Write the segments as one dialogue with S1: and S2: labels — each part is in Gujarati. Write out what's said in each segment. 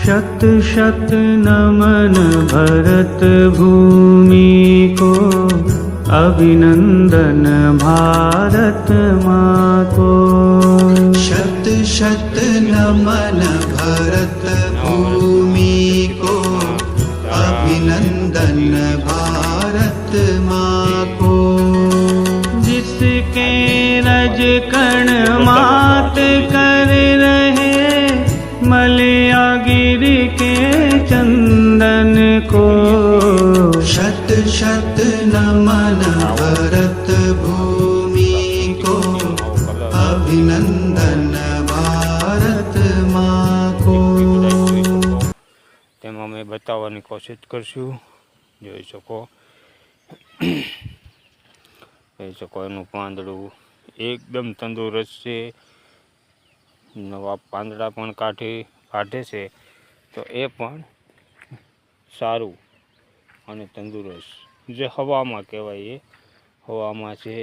S1: शत शत नमन भरत भूमि को, अभिनंदन भारत माँ को।
S2: शत शत नमन भरत भूमि को, अभिनंदन भारत माँ को।
S1: जिसके रज कण मात कर रहे, मलया गिर के चंदन को।
S2: शत शत नमन भरत भूमि को, अभिनंदन भारत माँ को।
S3: તેમાં મેં બતાવવાની કોશિશ કરશું. જોઈ શકો એનું પાંદડું એકદમ તંદુરસ્ત છે. નવા પાંદડા પણ કાઢે છે, તો એ પણ સારું અને તંદુરસ્ત જે હવામાં કહેવાય એ હવામાં છે.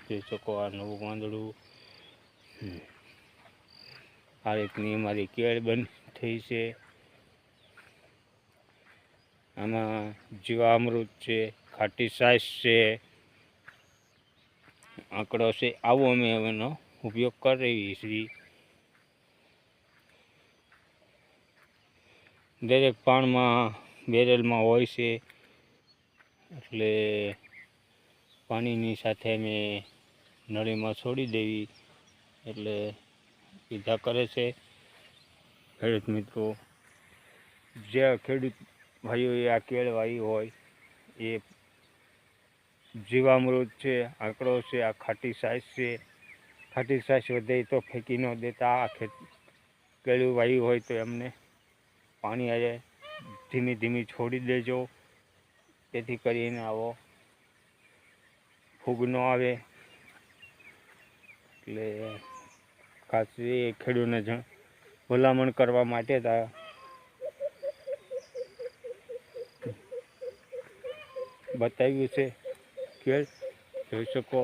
S3: જોઈ શકો આ નવું પાંદડું. આ રીતની અમારી કેળ બંધ થઈ છે. આમાં જીવામૃત છે, ખાટી છાશ છે, આંકડો છે. આવો અમે એનો ઉપયોગ કરી છીએ. દરેક પાનમાં બેરલમાં હોય છે, એટલે પાણીની સાથે અમે નળીમાં છોડી દેવી એટલે પીધા કરે છે. ખેડૂત મિત્રો, જે ખેડૂત ભાઈઓએ આ કેળ વાવી હોય એ જીવામૃત છે, આંકડો છે, આ ખાટી છાશ છે. ખાટી છાશ વધે તો ફેંકી ન દેતા. આ કેળું વાવ્યું હોય તો એમને પાણી આજે ધીમી ધીમી છોડી દેજો, તેથી કરીને આવો ફૂગ ન આવે. એટલે ખાસ એ ખેડૂતને ભલામણ કરવા માટે બતાવ્યું છે. કેળ જોઈ શકો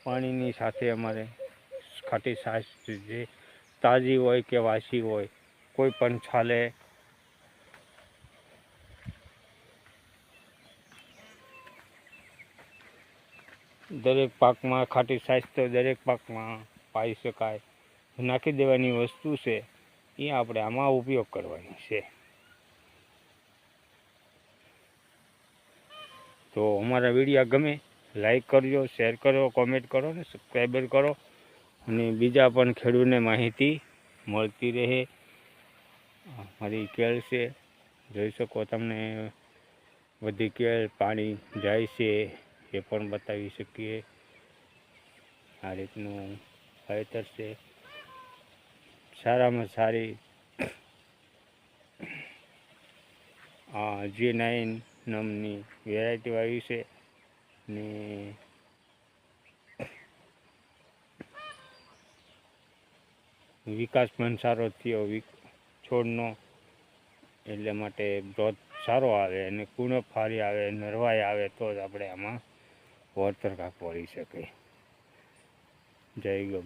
S3: પાણીની સાથે અમારે ખાટી છાશ જે તાજી હોય કે વાસી હોય, કોઈ પણ ચાલે. દરેક પાકમાં ખાટી છાશ તો દરેક પાકમાં પાઈ શકાય. નાખી દેવાની વસ્તુ છે, એ આપણે આમાં ઉપયોગ કરવાની છે. તો અમારા વિડીયો ગમે લાઈક કરજો, શેર કરો, કોમેન્ટ કરો ને સબસ્ક્રાઈબર કરો, અને બીજા પણ ખેડૂતને માહિતી મળતી રહે. મારી કેળ છે, જોઈ શકો તમને બધી કેળ પાણી જાય છે એ પણ બતાવી શકીએ. આ રીતનું વાવેતર છે. સારામાં સારી G9 નામની વેરાયટી વાવી છે ને વિકાસ પણ સારો થયો છોડનો, એટલે માટે ગ્રોથ સારો આવે અને કુણફારી આવે, નરવાઈ આવે, તો જ આપણે આમાં વળતર કાંક વળી શકે. જય ગૌ.